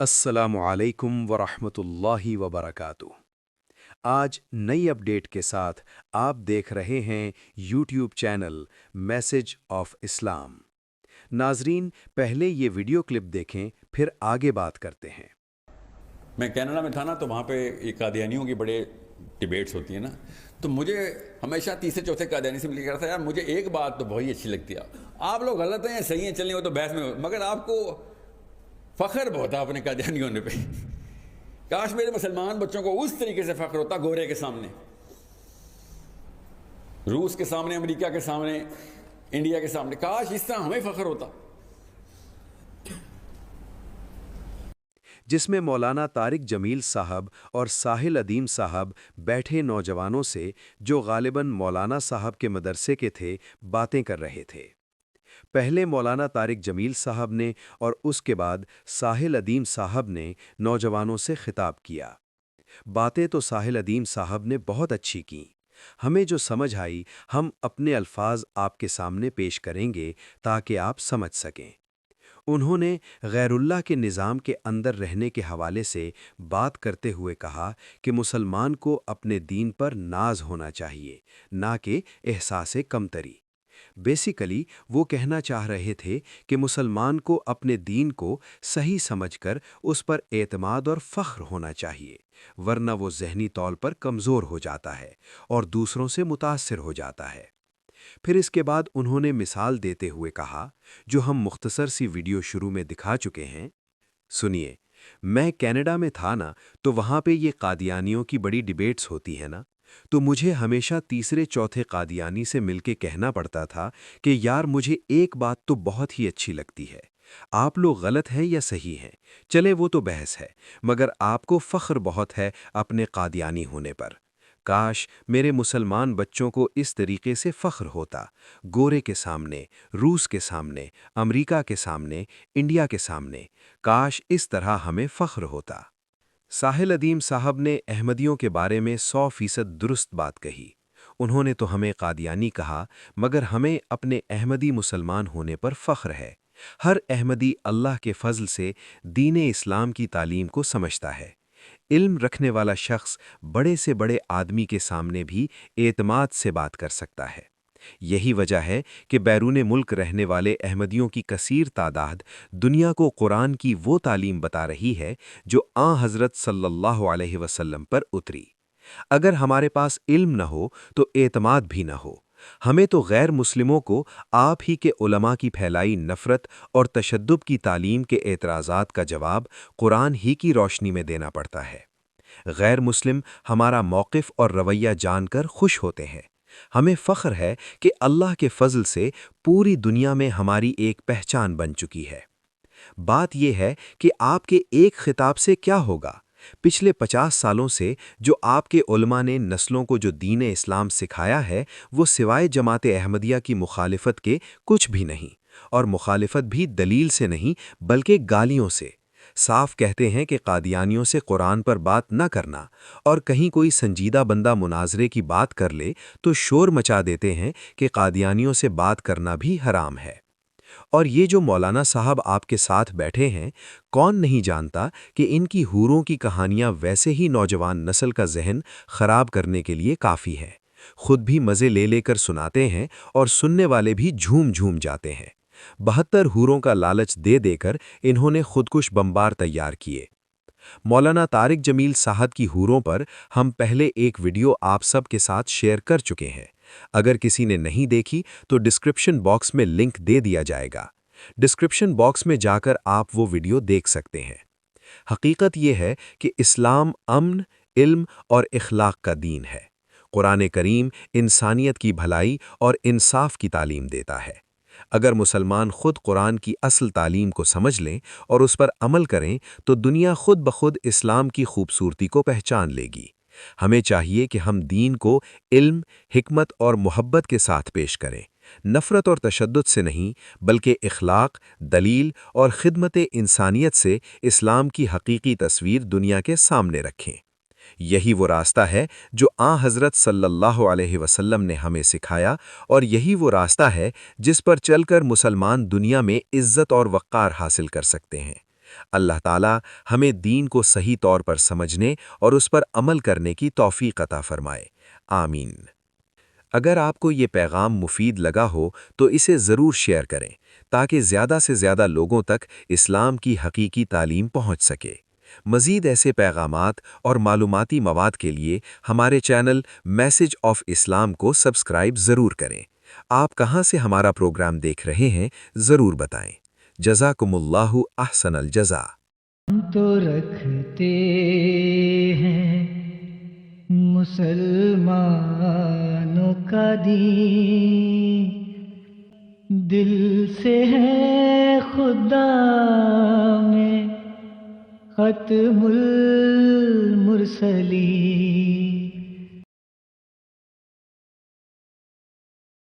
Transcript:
السلام علیکم ورحمۃ اللہ وبرکاتہ۔ آج نئی اپڈیٹ کے ساتھ آپ دیکھ رہے ہیں یوٹیوب چینل میسج آف اسلام۔ ناظرین، پہلے یہ ویڈیو کلپ دیکھیں، پھر آگے بات کرتے ہیں۔ میں کینیڈا میں تھا نا، تو وہاں پہ یہ قادیانیوں کی بڑے ڈیبیٹس ہوتی ہیں نا، تو مجھے ہمیشہ تیسرے چوتھے قادیانی سے مل کر تھا، یار مجھے ایک بات تو بہت اچھی لگتی ہے، آپ لوگ غلط ہیں صحیح ہیں چلیں، وہ تو بحث میں مگر آپ کو فخر بہت تھا اپنے قادیانی ہونے پہ۔ کاش میرے مسلمان بچوں کو اس طریقے سے فخر ہوتا، گورے کے سامنے، روس کے سامنے، امریکہ کے سامنے، انڈیا کے سامنے، کاش اس طرح ہمیں فخر ہوتا۔ جس میں مولانا طارق جمیل صاحب اور ساحل ادیم صاحب بیٹھے نوجوانوں سے، جو غالباً مولانا صاحب کے مدرسے کے تھے، باتیں کر رہے تھے۔ پہلے مولانا طارق جمیل صاحب نے اور اس کے بعد ساحل ادیم صاحب نے نوجوانوں سے خطاب کیا۔ باتیں تو ساحل ادیم صاحب نے بہت اچھی کیں۔ ہمیں جو سمجھ آئی ہم اپنے الفاظ آپ کے سامنے پیش کریں گے تاکہ آپ سمجھ سکیں۔ انہوں نے غیر اللہ کے نظام کے اندر رہنے کے حوالے سے بات کرتے ہوئے کہا کہ مسلمان کو اپنے دین پر ناز ہونا چاہیے، نہ کہ احساس کمتری۔ بیسیکلی وہ کہنا چاہ رہے تھے کہ مسلمان کو اپنے دین کو صحیح سمجھ کر اس پر اعتماد اور فخر ہونا چاہیے، ورنہ وہ ذہنی طور پر کمزور ہو جاتا ہے اور دوسروں سے متاثر ہو جاتا ہے۔ پھر اس کے بعد انہوں نے مثال دیتے ہوئے کہا، جو ہم مختصر سی ویڈیو شروع میں دکھا چکے ہیں۔ سنیے، میں کینیڈا میں تھا نا، تو وہاں پہ یہ قادیانیوں کی بڑی ڈیبیٹس ہوتی ہے نا، تو مجھے ہمیشہ تیسرے چوتھے قادیانی سے مل کے کہنا پڑتا تھا کہ یار مجھے ایک بات تو بہت ہی اچھی لگتی ہے، آپ لوگ غلط ہیں یا صحیح ہیں چلے وہ تو بحث ہے، مگر آپ کو فخر بہت ہے اپنے قادیانی ہونے پر۔ کاش میرے مسلمان بچوں کو اس طریقے سے فخر ہوتا، گورے کے سامنے، روس کے سامنے، امریکہ کے سامنے، انڈیا کے سامنے، کاش اس طرح ہمیں فخر ہوتا۔ ساحل ادیم صاحب نے احمدیوں کے بارے میں 100% درست بات کہی۔ انہوں نے تو ہمیں قادیانی کہا، مگر ہمیں اپنے احمدی مسلمان ہونے پر فخر ہے۔ ہر احمدی اللہ کے فضل سے دین اسلام کی تعلیم کو سمجھتا ہے۔ علم رکھنے والا شخص بڑے سے بڑے آدمی کے سامنے بھی اعتماد سے بات کر سکتا ہے۔ یہی وجہ ہے کہ بیرون ملک رہنے والے احمدیوں کی کثیر تعداد دنیا کو قرآن کی وہ تعلیم بتا رہی ہے جو آن حضرت صلی اللہ علیہ وسلم پر اتری۔ اگر ہمارے پاس علم نہ ہو تو اعتماد بھی نہ ہو۔ ہمیں تو غیر مسلموں کو آپ ہی کے علماء کی پھیلائی نفرت اور تشدد کی تعلیم کے اعتراضات کا جواب قرآن ہی کی روشنی میں دینا پڑتا ہے۔ غیر مسلم ہمارا موقف اور رویہ جان کر خوش ہوتے ہیں۔ ہمیں فخر ہے کہ اللہ کے فضل سے پوری دنیا میں ہماری ایک پہچان بن چکی ہے۔ بات یہ ہے کہ آپ کے ایک خطاب سے کیا ہوگا؟ پچھلے 50 سالوں سے جو آپ کے علماء نے نسلوں کو جو دین اسلام سکھایا ہے، وہ سوائے جماعت احمدیہ کی مخالفت کے کچھ بھی نہیں، اور مخالفت بھی دلیل سے نہیں بلکہ گالیوں سے۔ صاف کہتے ہیں کہ قادیانیوں سے قرآن پر بات نہ کرنا، اور کہیں کوئی سنجیدہ بندہ مناظرے کی بات کر لے تو شور مچا دیتے ہیں کہ قادیانیوں سے بات کرنا بھی حرام ہے۔ اور یہ جو مولانا صاحب آپ کے ساتھ بیٹھے ہیں، کون نہیں جانتا کہ ان کی حوروں کی کہانیاں ویسے ہی نوجوان نسل کا ذہن خراب کرنے کے لیے کافی ہے۔ خود بھی مزے لے لے کر سناتے ہیں اور سننے والے بھی جھوم جھوم جاتے ہیں۔ 72 حوروں کا لالچ دے دے کر انہوں نے خودکش بمبار تیار کیے۔ مولانا طارق جمیل صاحب کی حوروں پر ہم پہلے ایک ویڈیو آپ سب کے ساتھ شیئر کر چکے ہیں۔ اگر کسی نے نہیں دیکھی تو ڈسکرپشن باکس میں لنک دے دیا جائے گا۔ ڈسکرپشن باکس میں جا کر آپ وہ ویڈیو دیکھ سکتے ہیں۔ حقیقت یہ ہے کہ اسلام امن، علم اور اخلاق کا دین ہے۔ قرآن کریم انسانیت کی بھلائی اور انصاف کی تعلیم دیتا ہے۔ اگر مسلمان خود قرآن کی اصل تعلیم کو سمجھ لیں اور اس پر عمل کریں تو دنیا خود بخود اسلام کی خوبصورتی کو پہچان لے گی۔ ہمیں چاہیے کہ ہم دین کو علم، حکمت اور محبت کے ساتھ پیش کریں، نفرت اور تشدد سے نہیں بلکہ اخلاق، دلیل اور خدمت انسانیت سے اسلام کی حقیقی تصویر دنیا کے سامنے رکھیں۔ یہی وہ راستہ ہے جو آن حضرت صلی اللہ علیہ وسلم نے ہمیں سکھایا، اور یہی وہ راستہ ہے جس پر چل کر مسلمان دنیا میں عزت اور وقار حاصل کر سکتے ہیں۔ اللہ تعالیٰ ہمیں دین کو صحیح طور پر سمجھنے اور اس پر عمل کرنے کی توفیق عطا فرمائے، آمین۔ اگر آپ کو یہ پیغام مفید لگا ہو تو اسے ضرور شیئر کریں تاکہ زیادہ سے زیادہ لوگوں تک اسلام کی حقیقی تعلیم پہنچ سکے۔ مزید ایسے پیغامات اور معلوماتی مواد کے لیے ہمارے چینل میسج آف اسلام کو سبسکرائب ضرور کریں۔ آپ کہاں سے ہمارا پروگرام دیکھ رہے ہیں ضرور بتائیں۔ جزاکم اللہ احسن الجزا۔ ہم تو رکھتے ہیں مسلمانوں کا دین، دل سے ہے خدا میں ختم المرسلین۔